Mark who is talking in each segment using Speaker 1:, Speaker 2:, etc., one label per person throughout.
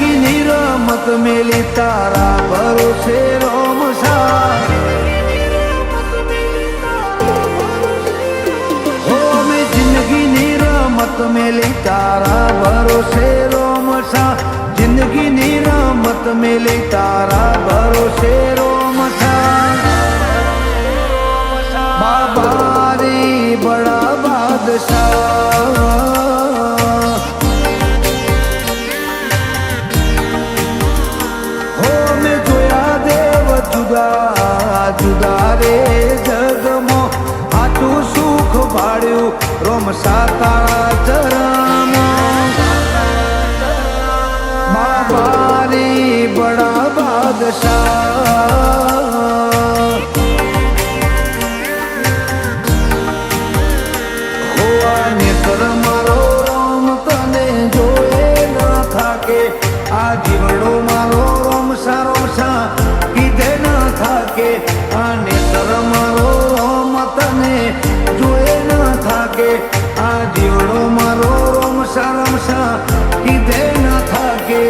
Speaker 1: જિંદગીની રમત મેલી તારા ભરોસે રોમસા હો મેં જિંદગીની રમત મેલી તારા ભરોસે રોમસા જિંદગીની રમત મેલી તારા ભરોસે રોમસા બાબા રે બડા બાદશાહ જુદા રે જગમાં આટલું સુખ ભાડ્યું રોમસા તારા ચરણમાં બાબા રે બડા બાદશાહ હોવા નેત્ર મારો રોમ તને જોએ ન થાકે આ જીવડો મારો રોમસા રોમસા કીધે ન થાકે આ નેત્ર મારો રોમ તને જોએ ન થાકે આ જીવડો મારો રોમસા રોમસા કીધે ન થાકે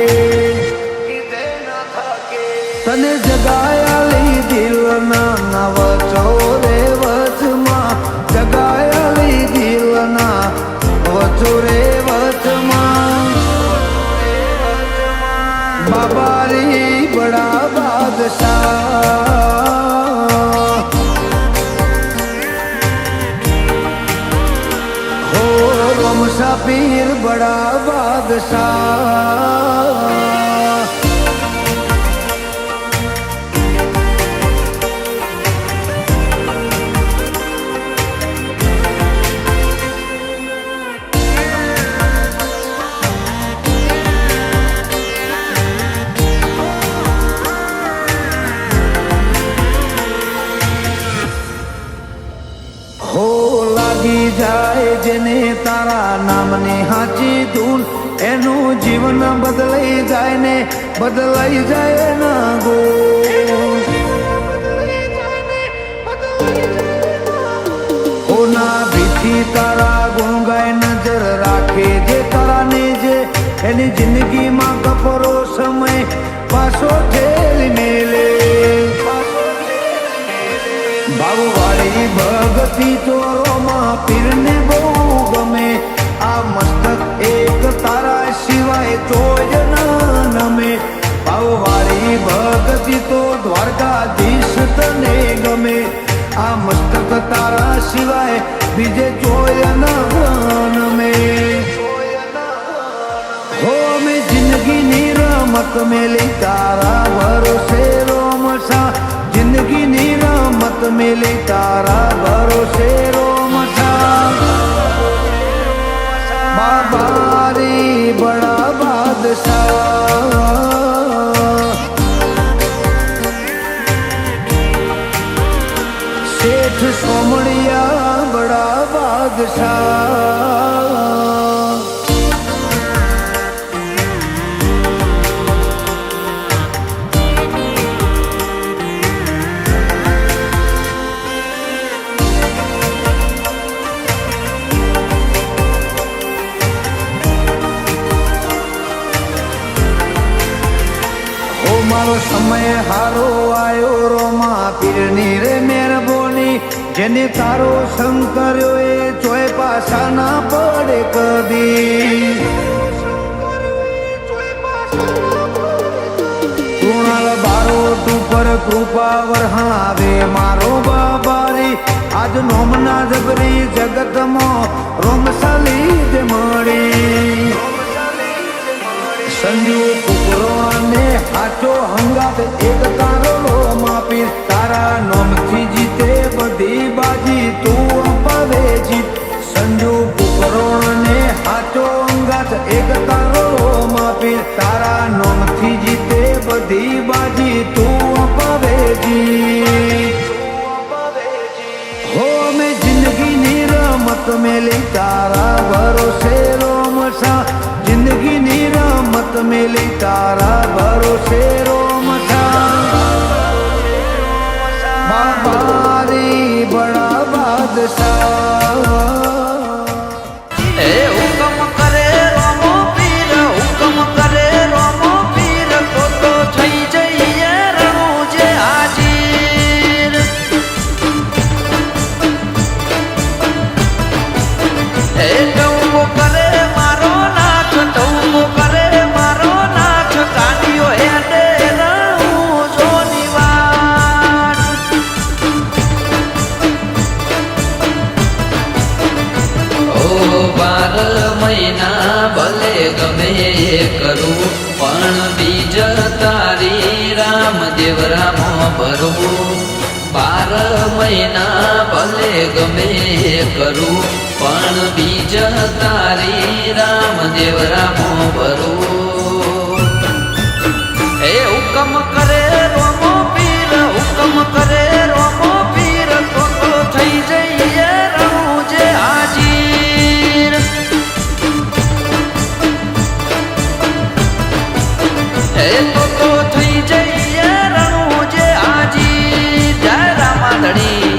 Speaker 1: તને જગાયા લઈ દિલના નવચો રે વચમાં જગાયા લઈ દિલના વચો રે વચમાં બાબા રે બડા બાદશાહ હો રોમસા પીર બડા બાદશાહ હો લાગી જાય જેને તારા નામની હાચી ધૂન એનું જીવન બદલાઈ જાય ને બદલાઈ જાય ના ગો હોના ભીથી તારા ગુણ ગાય નજર રાખે જે તારા ને જે એની જિંદગીમાં કપરો સમય પાછો ઠેલી મેલે ભાવવાળી ભગતી ચોરોમાં પીરને બહુ ગમે આ મસ્તક એક તારા સિવાય ચોય ન નમે ભાવવાળી ભગતી તો દ્વારકાધીશ તને ગમે આ મસ્તક તારા સિવાય બીજે ચોય ન નમે હો મેં જિંદગીની રમત મેલી તારા ભરોસે રોમસા જિંદગીની રમત મેલી તારા ભરોસે રોમસા બાબા રે બડા બાદશાહ શેઠ સોમણિયા બડા બાદશાહ મારો સમય હારો આયો રોમા પીરની રે મહેરબાની જેને તારો સંગ કર્યો એ ચોય પાછા ના પડે કદી કૃણાલ બારોટ ઉપર કૃપા વરહાવે મારો બાબારી આજ નોમના જબરી જગતમાં રોમસાલી જ મળી સંજુ કુકરો અને આચો હંગાત એક તારો રોમા પીર તારા નોમથી જીતે બધી બાજી તું અપાવે જીત સંજુ કુકરો અને આચો હંગાત એક તારો રોમા પીર તારા નોમથી જીતે બધી બાજી તું અપાવે જીત હો મેં જિંદગીની રમત મેલી તારા ભરોસે રોમસા જિંદગીની રમત મેલી તારા ભરોસે રોમસા બાબા રે બડા બાદશાહ
Speaker 2: હુકમ કરે રોમો પીર હુકમ કરે રોમો ભલે ગમે એ કરું પણ બીજ તારી રામદેવ રામો ભરવું 12 મહિના ભલે ગમે એ કરું પણ બીજ તારી રામદેવ રામો ભરવું એ હુકમ કરે રોમો પીર હુકમ કરે રોમો પીર તો થઈ જઈએ રહું જે હાજીર એ તો થઈ જઈએ રહું જે હાજીર જય રામાધણી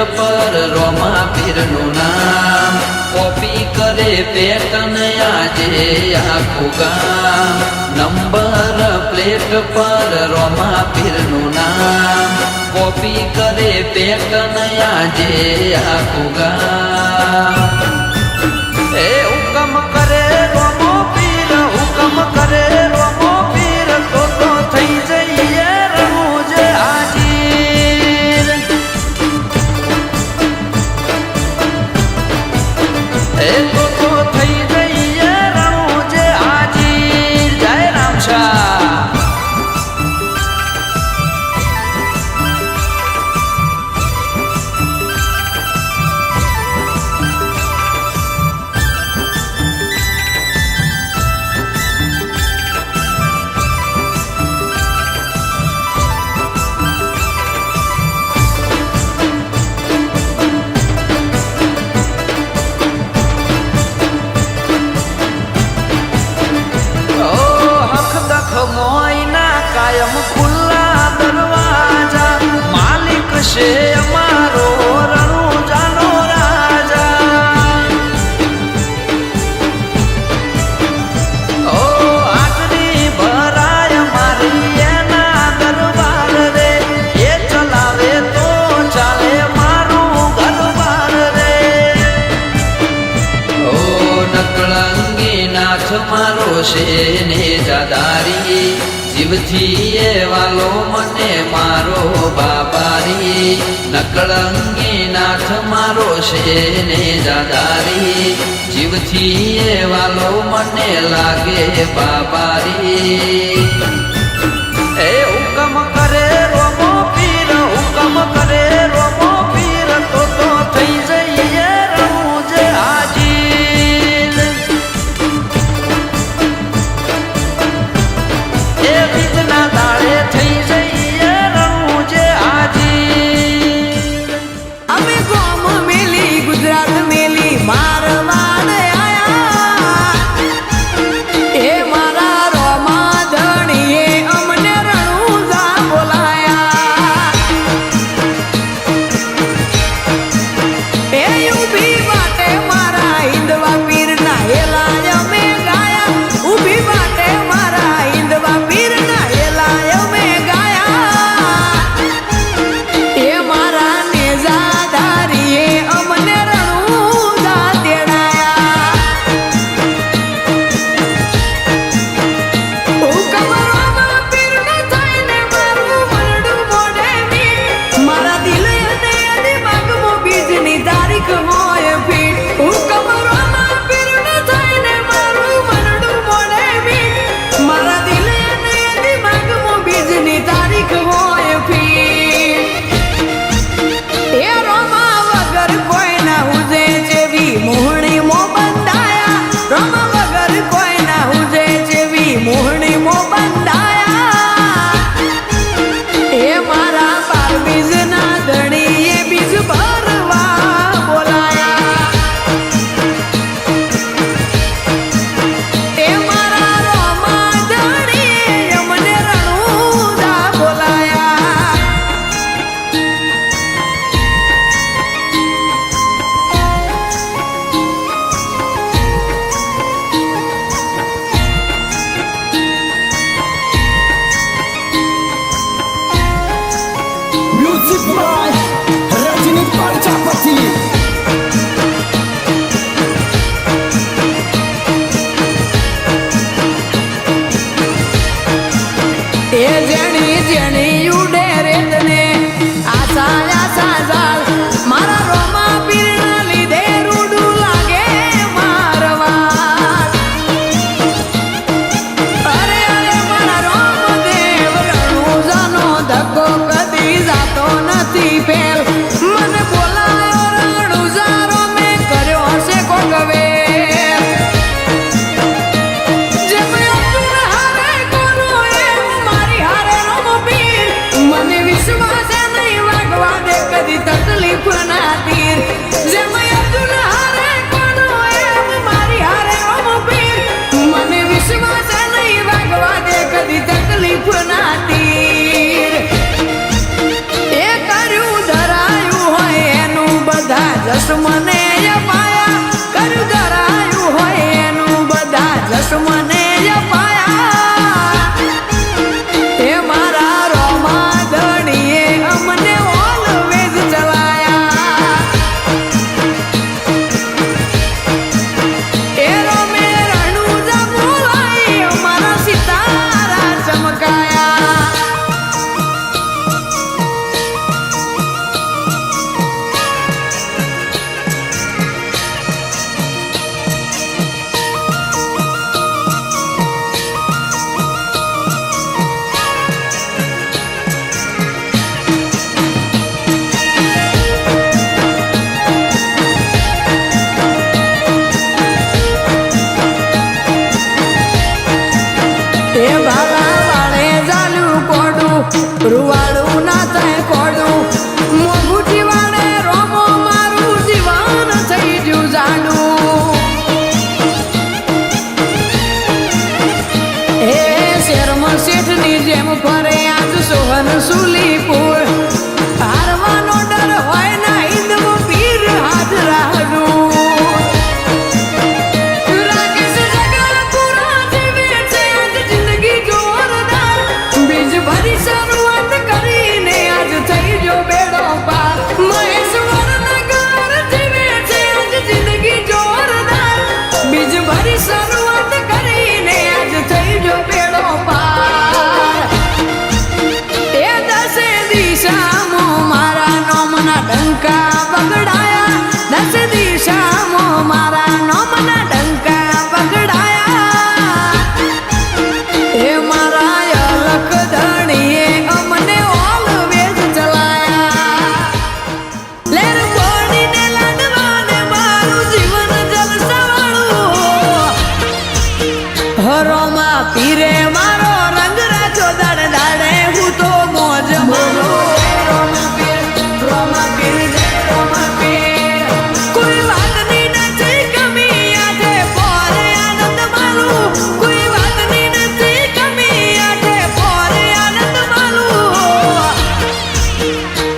Speaker 2: પર રોમા પીરનું નામ કોપી કરે પેટન આજે આખું ગામ નંબર પ્લેટ પર રોમા પીરનું નામ કોપી કરે પેટન આજે આખું ગામ એ હુકમ કરે રોમો પીર હુકમ કરે રોમો પીર તો થઈ જઈએ રહું જે હાજીર એ તો થઈ જઈએ રહું જે હાજીર જય રામશા મોયના કાયમ ખુલ્લા દરવાજા માલિક છે અમારો રણુજાનો રાજા ઓ હાજરી ભરાય મારી એના દરબાર રે એ ચલાવે તો ચાલે મારું ઘરબાર રે ઓ નકળંગી નાથ મારો છે ને જાદારી જીવથી એ વાલો મને મારો બાબારી નકળંગી નાથ મારો છે ને જાદારી જીવથી એ વાલો મને લાગે બાબારી એ હુકમ કરે રોમો પીર હુકમ કરે રોમો પીર તો થઈ જઈએ રહું જે હાજીર એ બીજના દાડે થઈ જઈએ રહું જે હાજીર
Speaker 3: અમે ગોમ મેલી ગુજરાત મેલી મારવાડ આયા એ મારા રોમા ધણીએ
Speaker 4: Music by Rajini Panchapati.
Speaker 3: એ જેણી જેણી ઉડે રેતને આશા આશા જાળ મારા રોમા પીરના લીધે રૂડું લાગે મારવા અરે અરે મારા રોમદેવ રણુજાનો ધક્કો કદી જાતો નથી ફેલ મને બોલાયો રણુજારો મેં કર્યો હશે કોક વેલ તકલીફ ના તીર જેમ અર્જુન હારે કોનો એમ મારી હારે ઓમ પીર મને વિશ્વાસ નહીં વાગવા દે કદી તકલીફ ના તીર એ કર્યું ધરાયું હોય એનું બધા જસ મને અપાયા કર્યું ધરાયું હોય એનું બધા જસ મને અપાયા એ મારા રોમા ધણીએ અમને રૂવાળું ના થાય કોડું મોઘુટી વાળે રોમો મારું જીવન થઈ ગયું જાડું હે શેરમાં શેઠની જેમ ફરે આજ સોહન સુલીપુર હારવાનો ડર હોય ના હિંદવો પીર હાજરાનું રાકેશ જગલપુરા જીવે છે આજ જિંદગી જોરદાર બીજ ભરી શરૂઆત કરીને આજ થઈ જો બેડો પાર મહેશ્વર નગર જીવે છે આજ જિંદગી જોરદાર બીજ ભરી શરૂઆત કરીને આજ થઈ જો બેડો પાર એ દસે દિશામાં મારા નોમના ડંકા બગડાયા દસે દિશામાં મારા નોમના ડંકા બગડાયા એ મારા અલખ ધણીએ અમને ઓલવેઝ ચલાયા લેર બોડીને લાડવાને મારું જીવન જલસાવાળું હરોમાં પીરે મારો રંગ રાખ્યો દાડે દાડે હું તો મોજ મારું રોમા પીર જય રોમા પીર કોઈ વાતની નથી કમી આજે પોરે આનંદ મારું કોઈ વાતની નથી કમી આજે પોરે આનંદ મારું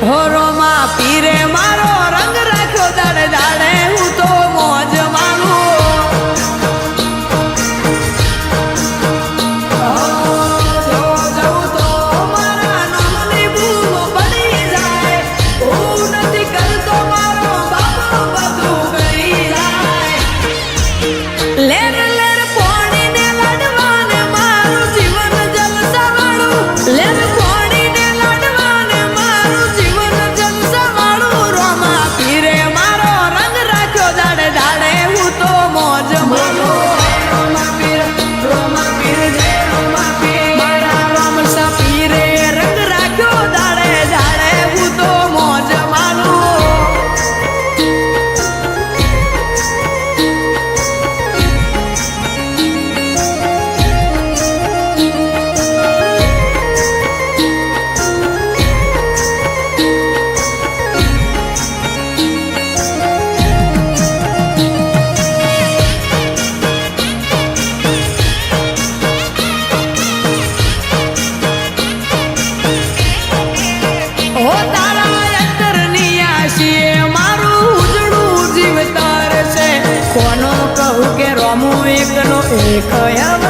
Speaker 3: હો રોમા પીરે મારો રંગ રાખ્યો દાડે દાડે હું તો મોજ મારું જો જવું તો મારા નામની ભૂલો પડી જાય હું નથી કરતો મારો બાપો બધું કરી જાય લેર લેર પોણીને લાડવાને મારું જીવન જલસાવાળું લેર પોણીને લાડવાને મારું જીવન જલસાવાળું રોમા પીરે મારો રંગ રાખ્યો દાડે દાડે હું તો મોજ મારું રોમા પીર જય રોમા પીર મારા રોમસા પીરે રંગ રાખ્યો દાડે દાડે હું તો મોજ મારું ઓ તારા અંતરની આશીએ મારું ઉજળું જીવતર છે કોનો કહું કે રોમું એકનો એક હવે